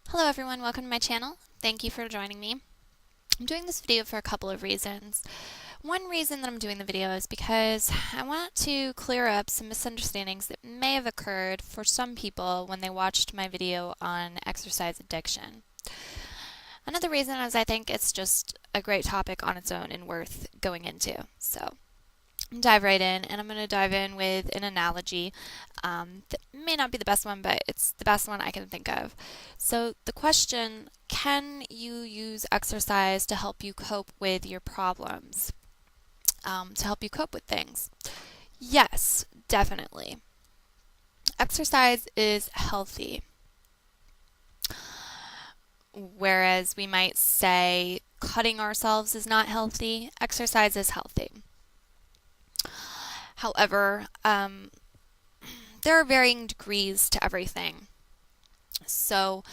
Hello everyone, welcome to my channel. Thank you for joining me. I'm doing this video for a couple of reasons. One reason that I'm doing the video is because I want to clear up some misunderstandings that may have occurred for some people when they watched my video on exercise addiction. Another reason is I think it's just a great topic on its own and worth going into. So dive right in, and I'm going to dive in with an analogy that may not be the best one, but it's the best one I can think of. So the question, can you use exercise to help you cope with your problems, to help you cope with things? Yes, definitely. Exercise is healthy, whereas we might say cutting ourselves is not healthy. Exercise is healthy. However, there are varying degrees to everything. So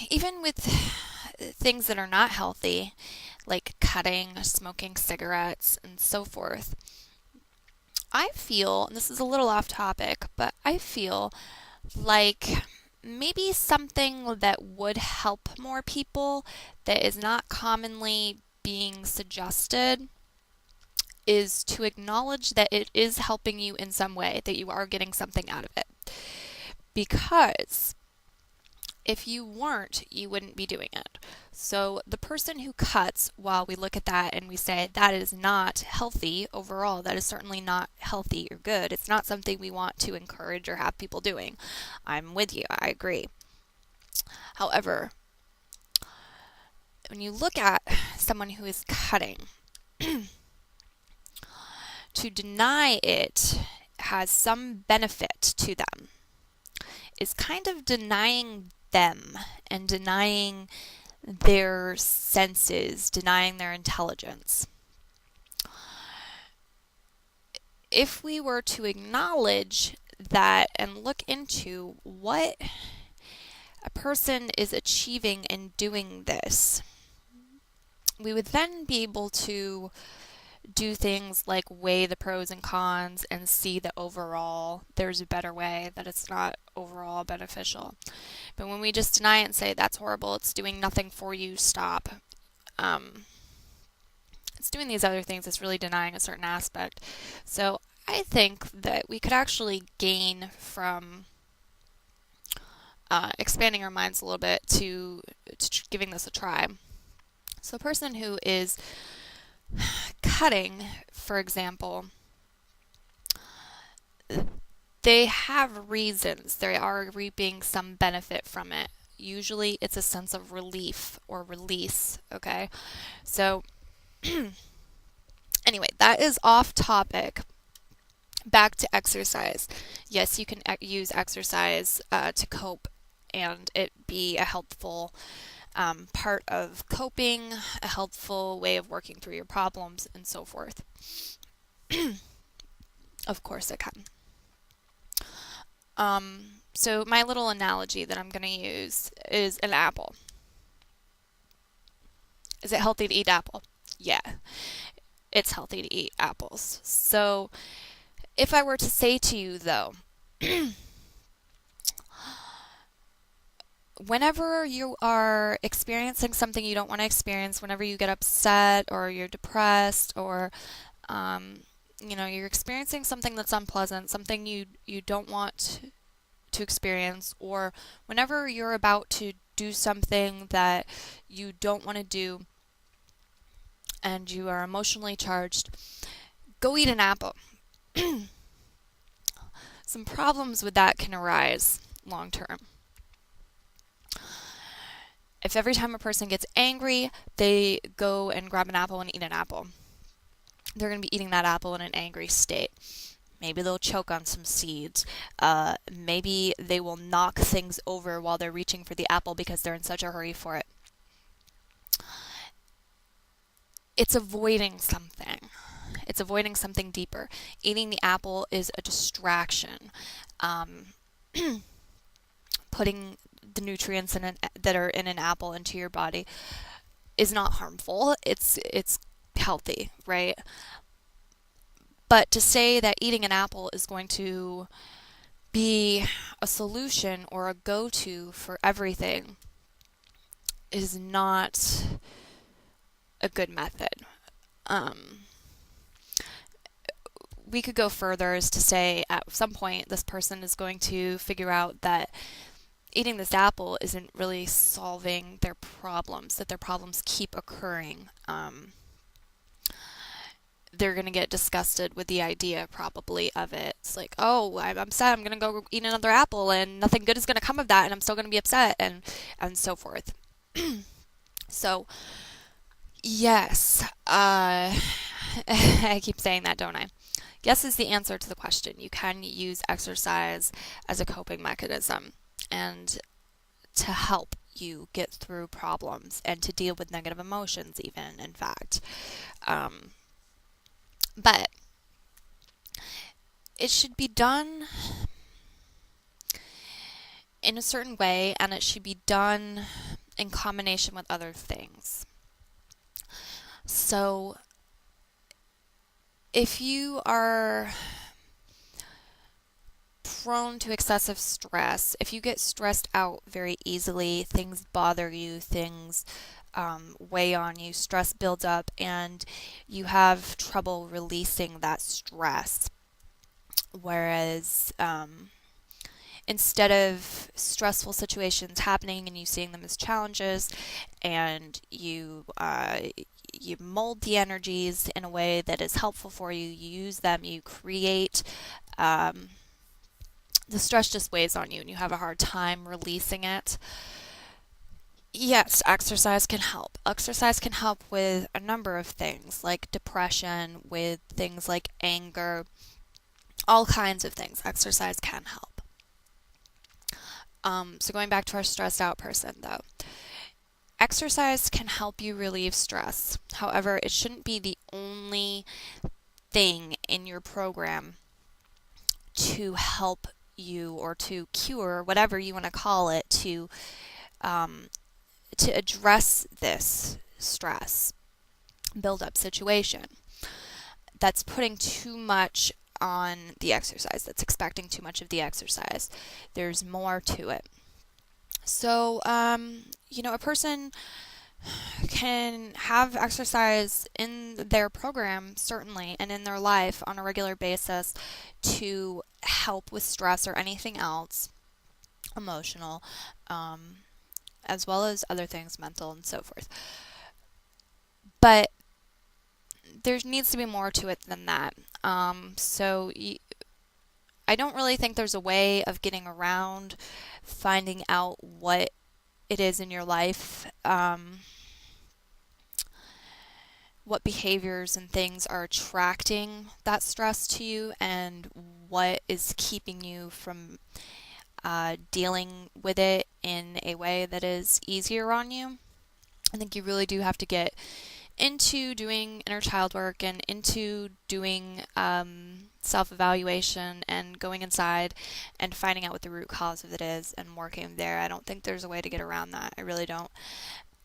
even with things that are not healthy, like cutting, smoking cigarettes, and so forth, I feel, and this is a little off topic, but I feel like maybe something that would help more people that is not commonly being suggested is to acknowledge that it is helping you in some way, that you are getting something out of it. Because if you weren't, you wouldn't be doing it. So the person who cuts, while we look at that and we say that is not healthy overall, that is certainly not healthy or good, it's not something we want to encourage or have people doing. I'm with you, I agree. However, when you look at someone who is cutting, to deny it has some benefit to them is kind of denying them and denying their senses, denying their intelligence. If we were to acknowledge that and look into what a person is achieving in doing this, we would then be able to do things like weigh the pros and cons and see that overall there's a better way, that it's not overall beneficial. But when we just deny it and say that's horrible, it's doing nothing for you, stop. It's doing these other things, it's really denying a certain aspect. So I think that we could actually gain from expanding our minds a little bit to giving this a try. So a person who is cutting, for example, they have reasons. They are reaping some benefit from it. Usually it's a sense of relief or release, okay? So, anyway, that is off topic. Back to exercise. Yes, you can use exercise to cope and it be a helpful part of coping, a helpful way of working through your problems, and so forth. Of course it can. So my little analogy that I'm going to use is an apple. Is it healthy to eat apple? Yeah, it's healthy to eat apples. So if I were to say to you, though, whenever you are experiencing something you don't want to experience, whenever you get upset or you're depressed or you're experiencing something that's unpleasant, something you don't want to experience, or whenever you're about to do something that you don't want to do and you are emotionally charged, go eat an apple. Some problems with that can arise long term. If every time a person gets angry, they go and grab an apple and eat an apple, they're going to be eating that apple in an angry state. Maybe they'll choke on some seeds. Maybe they will knock things over while they're reaching for the apple because they're in such a hurry for it. It's avoiding something. It's avoiding something deeper. Eating the apple is a distraction. Putting the nutrients that are in an apple into your body is not harmful. It's healthy, right? But to say that eating an apple is going to be a solution or a go-to for everything is not a good method. Um, we could go further as to say at some point this person is going to figure out that eating this apple isn't really solving their problems, that their problems keep occurring. They're going to get disgusted with the idea probably of it. It's like, oh, I'm upset. I'm going to go eat another apple and nothing good is going to come of that and I'm still going to be upset and so forth. So, yes, I keep saying that, don't I? Yes is the answer to the question. You can use exercise as a coping mechanism and to help you get through problems and to deal with negative emotions even, in fact. But it should be done in a certain way, and it should be done in combination with other things. So if you are prone to excessive stress, if you get stressed out very easily, things bother you, things weigh on you, stress builds up, and you have trouble releasing that stress. Whereas instead of stressful situations happening and you seeing them as challenges, and you mold the energies in a way that is helpful for you, you use them, you create, the stress just weighs on you and you have a hard time releasing it. Yes, exercise can help. Exercise can help with a number of things, like depression, with things like anger, all kinds of things. Exercise can help. So going back to our stressed out person, though, exercise can help you relieve stress. However, it shouldn't be the only thing in your program to help you or to cure, whatever you want to call it, to address this stress build-up situation that's putting too much on the exercise, that's expecting too much of the exercise. There's more to it. So, a person can have exercise in their program, certainly, and in their life on a regular basis to help with stress or anything else, emotional, as well as other things, mental and so forth. But there needs to be more to it than that. I don't really think there's a way of getting around finding out what it is in your life, what behaviors and things are attracting that stress to you, and what is keeping you from dealing with it in a way that is easier on you. I think you really do have to get into doing inner child work and into doing self-evaluation and going inside and finding out what the root cause of it is and working there. I don't think there's a way to get around that. I really don't.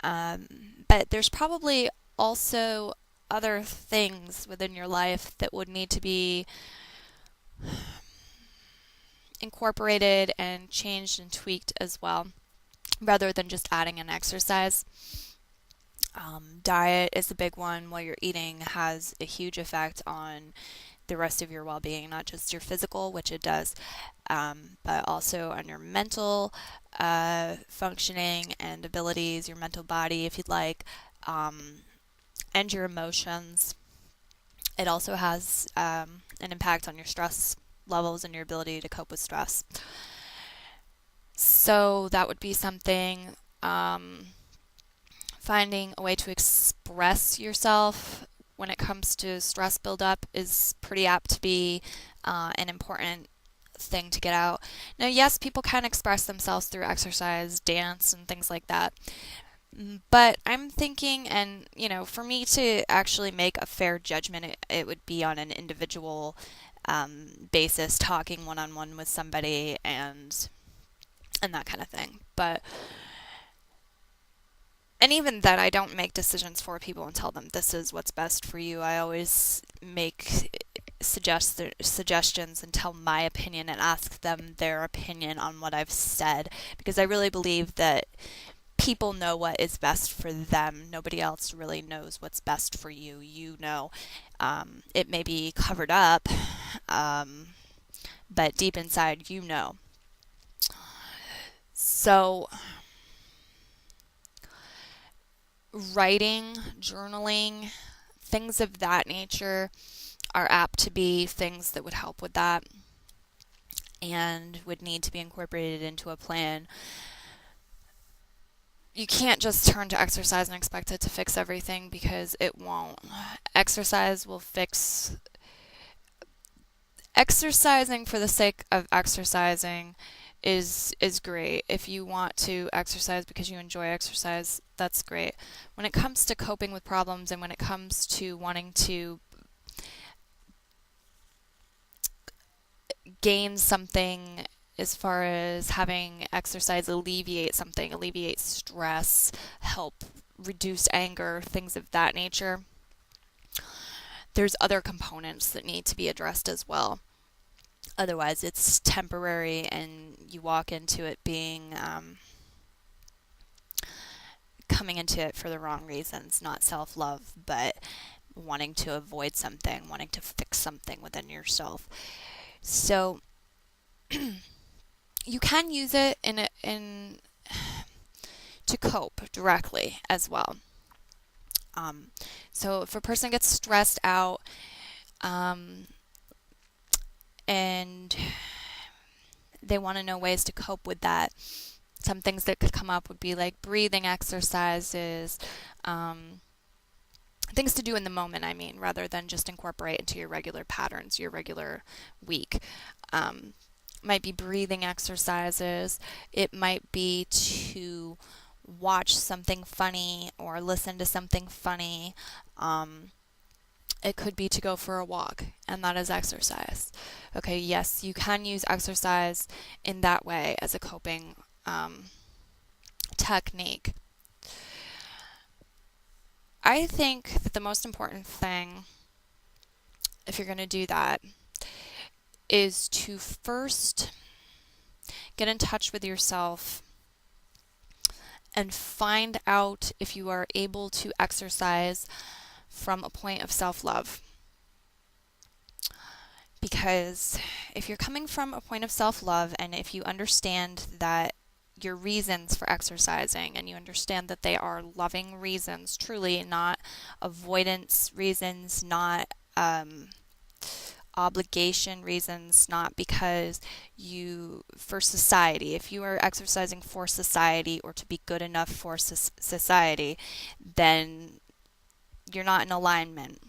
But there's probably also other things within your life that would need to be incorporated and changed and tweaked as well, rather than just adding an exercise. Diet is a big one. What you're eating has a huge effect on the rest of your well-being, not just your physical, which it does, but also on your mental functioning and abilities, your mental body, if you'd like, and your emotions. It also has an impact on your stress levels and your ability to cope with stress. So that would be something. Finding a way to express yourself when it comes to stress buildup is pretty apt to be an important thing to get out. Now, yes, people can express themselves through exercise, dance, and things like that. But I'm thinking, and for me to actually make a fair judgment, it would be on an individual basis, talking one-on-one with somebody and that kind of thing. But And even then, I don't make decisions for people and tell them this is what's best for you. I always make suggestions and tell my opinion and ask them their opinion on what I've said, because I really believe that people know what is best for them. Nobody else really knows what's best for you. You know, it may be covered up, um, but deep inside, you know. So, writing, journaling, things of that nature are apt to be things that would help with that and would need to be incorporated into a plan. You can't just turn to exercise and expect it to fix everything, because it won't. Exercise will fix. Exercising for the sake of exercising is great. If you want to exercise because you enjoy exercise, that's great. When it comes to coping with problems and when it comes to wanting to gain something, as far as having exercise alleviate something, alleviate stress, help reduce anger, things of that nature, there's other components that need to be addressed as well. Otherwise, it's temporary and you walk into it being coming into it for the wrong reasons, not self love, but wanting to avoid something, wanting to fix something within yourself. So, you can use it in to cope directly as well. So if a person gets stressed out, and they want to know ways to cope with that, some things that could come up would be like breathing exercises, things to do in the moment, I mean, rather than just incorporate into your regular patterns, your regular week. Might be breathing exercises. It might be to watch something funny or listen to something funny. It could be to go for a walk, and that is exercise. Okay, yes, you can use exercise in that way as a coping technique. I think that the most important thing, if you're going to do that, is to first get in touch with yourself and find out if you are able to exercise from a point of self-love. Because if you're coming from a point of self-love, and if you understand that your reasons for exercising, and you understand that they are loving reasons, truly, not avoidance reasons, not obligation reasons, not because you, for society, if you are exercising for society or to be good enough for society, then you're not in alignment.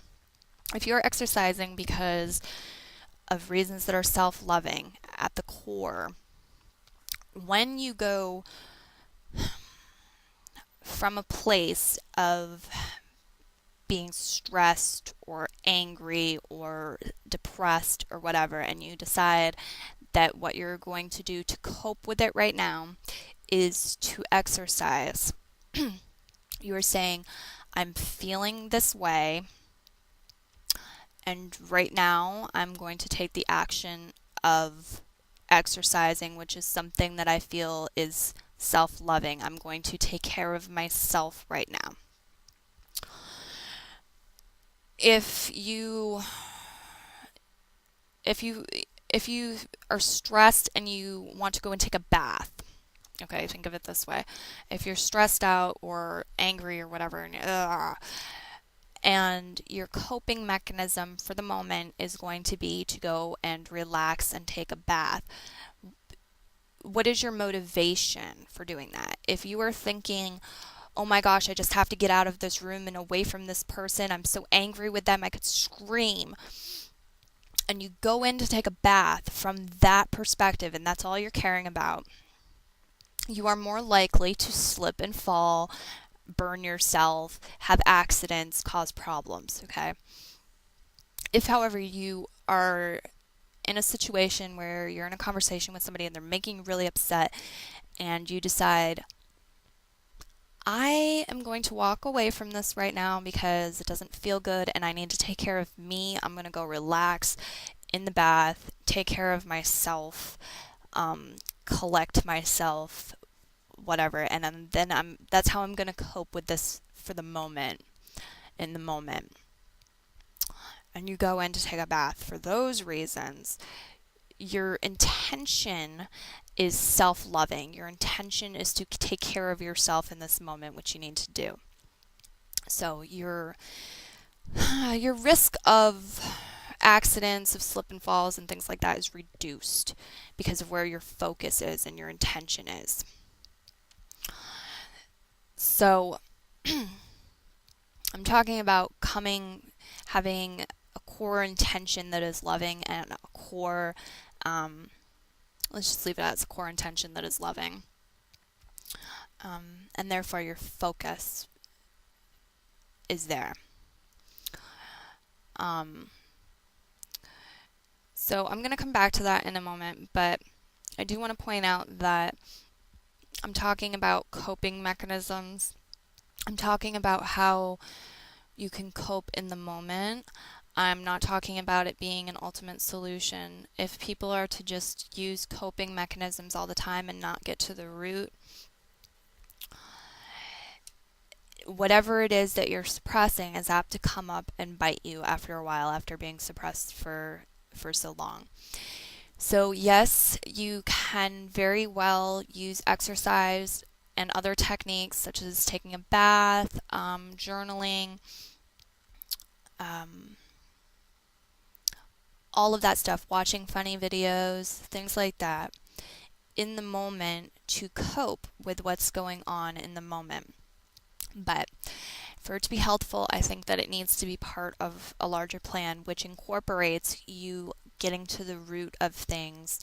If you're exercising because of reasons that are self-loving at the core, when you go from a place of being stressed or angry or depressed or whatever, and you decide that what you're going to do to cope with it right now is to exercise, you are saying, I'm feeling this way, and right now I'm going to take the action of exercising, which is something that I feel is self-loving. I'm going to take care of myself right now. If you are stressed and you want to go and take a bath, okay, think of it this way. If you're stressed out or angry or whatever, and your coping mechanism for the moment is going to be to go and relax and take a bath, what is your motivation for doing that? If you are thinking, oh my gosh, I just have to get out of this room and away from this person, I'm so angry with them, I could scream, and you go in to take a bath from that perspective, and that's all you're caring about, you are more likely to slip and fall, burn yourself, have accidents, cause problems, okay? If, however, you are in a situation where you're in a conversation with somebody and they're making you really upset, and you decide, I am going to walk away from this right now because it doesn't feel good and I need to take care of me. I'm going to go relax in the bath, take care of myself, collect myself, whatever, and then that's how I'm going to cope with this for the moment, in the moment. And you go in to take a bath for those reasons. Your intention is self-loving. Your intention is to take care of yourself in this moment, which you need to do. So your risk of accidents, of slip and falls and things like that is reduced because of where your focus is and your intention is. So I'm talking about having a core intention that is loving and a core, let's just leave it as a core intention that is loving. And therefore your focus is there. So I'm going to come back to that in a moment, but I do want to point out that I'm talking about coping mechanisms. I'm talking about how you can cope in the moment. I'm not talking about it being an ultimate solution. If people are to just use coping mechanisms all the time and not get to the root, whatever it is that you're suppressing is apt to come up and bite you after a while, after being suppressed for so long. So yes, you can very well use exercise and other techniques such as taking a bath, journaling, all of that stuff, watching funny videos, things like that, in the moment to cope with what's going on in the moment. But for it to be helpful, I think that it needs to be part of a larger plan, which incorporates you getting to the root of things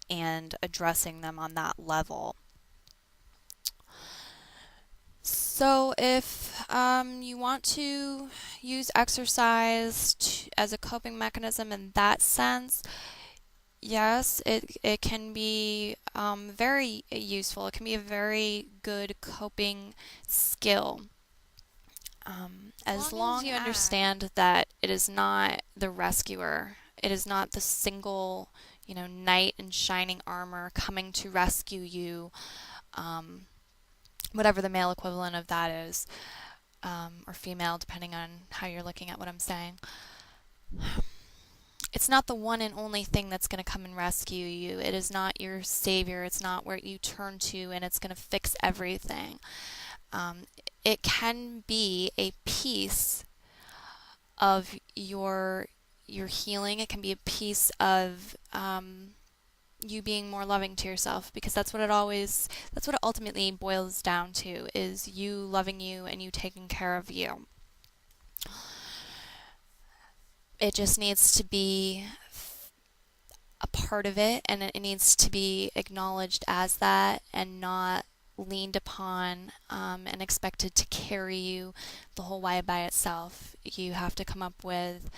and addressing them on that level. So if you want to use exercise as a coping mechanism in that sense, yes, it can be very useful. It can be a very good coping skill. As long as you understand that it is not the rescuer, it is not the single, knight in shining armor coming to rescue you, whatever the male equivalent of that is, or female, depending on how you're looking at what I'm saying. It's not the one and only thing that's going to come and rescue you. It is not your savior. It's not where you turn to and it's going to fix everything. It can be a piece of your healing. It can be a piece of you being more loving to yourself, because that's what it ultimately boils down to, is you loving you and you taking care of you. It just needs to be a part of it, and it needs to be acknowledged as that and not leaned upon and expected to carry you the whole way by itself. You have to come up with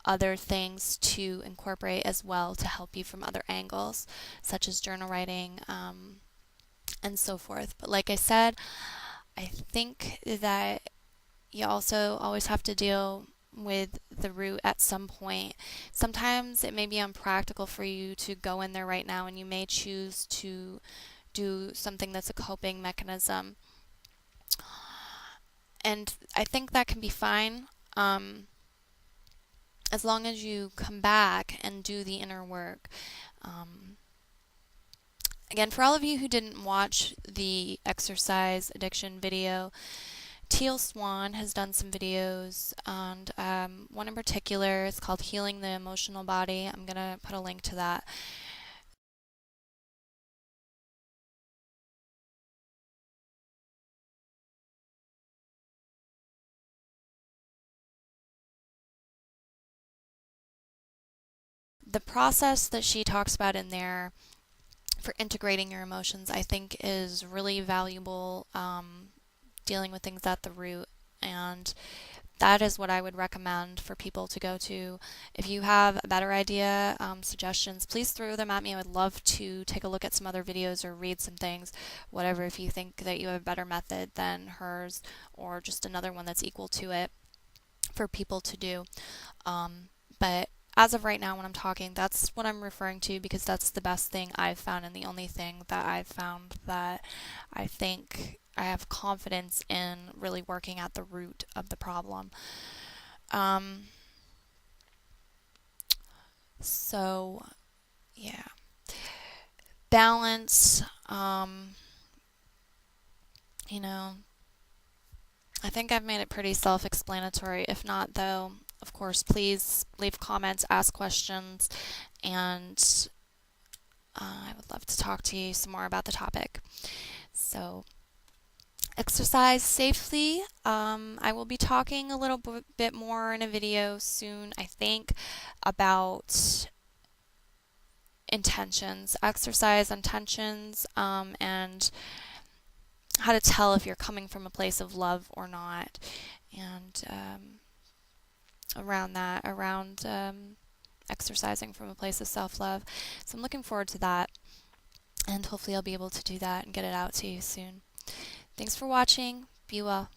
other things to incorporate as well to help you from other angles, such as journal writing and so forth. But like I said, I think that you also always have to deal with the root at some point. Sometimes it may be unpractical for you to go in there right now, and you may choose to do something that's a coping mechanism. And I think that can be fine, as long as you come back and do the inner work. Again, for all of you who didn't watch the exercise addiction video, Teal Swan has done some videos, and one in particular is called Healing the Emotional Body. I'm going to put a link to that. The process that she talks about in there for integrating your emotions, I think, is really valuable, dealing with things at the root. And that is what I would recommend for people to go to. If you have a better idea, suggestions, please throw them at me. I would love to take a look at some other videos or read some things, whatever, if you think that you have a better method than hers or just another one that's equal to it for people to do. But as of right now, when I'm talking, that's what I'm referring to because that's the best thing I've found and the only thing that I've found that I think I have confidence in really working at the root of the problem. Um, so, yeah. Balance, you know, I think I've made it pretty self explanatory. If not, though, of course, please leave comments, ask questions, and I would love to talk to you some more about the topic. So, exercise safely. I will be talking a little bit more in a video soon, I think, about intentions, exercise intentions, and how to tell if you're coming from a place of love or not, and around exercising from a place of self-love. So I'm looking forward to that, and hopefully I'll be able to do that and get it out to you soon. Thanks for watching. Be well.